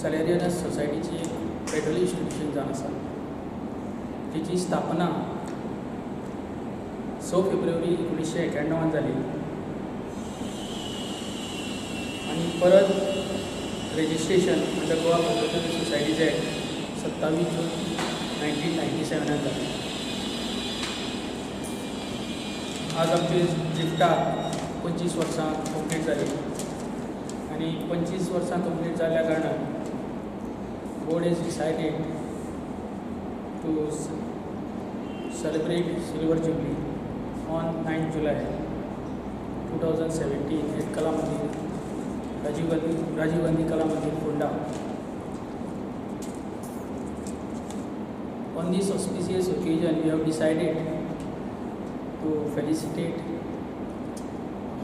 सॅलेरियनस सोसायटीची एक federal institution जावन आसा, तिची स्थापना 6 फेब्रुवारी 1991 जाली आणि परत registration under Goa professional societies act 27 जून 1997 जालें. आज आमचे जिफ्टाक 25 वर्सां कंप्लीट जाली आणि 25 वर्सां कंप्लीट जाल्ल्या कारणान board is decided to celebrate Silver Jubilee on 9th July 2017 at Kala Mandir, Rajiv Gandhi Kala Mandir, Fonda. On this auspicious occasion, we have decided to felicitate,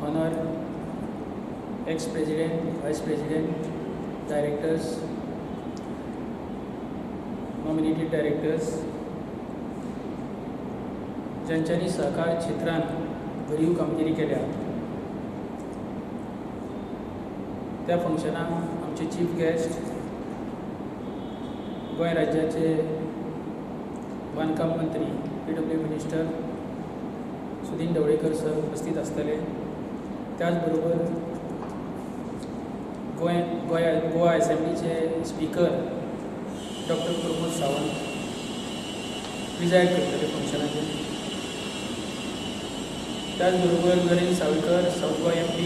honor ex-president, vice president, directors, nominated directors, ज्यांच्यानी सहकार क्षेत्रात भरीव कामगिरी केल्या. त्या फंक्शनाक आमचे chief guest Goa राज्याचे बांदकाम मंत्री PW मिनिस्टर सुदीन ढवळेकर सर उपस्थित आसतले. त्याचबरोबर गोवा असेंब्लीचे स्पीकर डॉक्टर प्रमोद सावंत प्रिजायड करतले फंक्शनाचेर. त्याचबरोबर नरेंद्र सावयकर साऊथ गोवा MP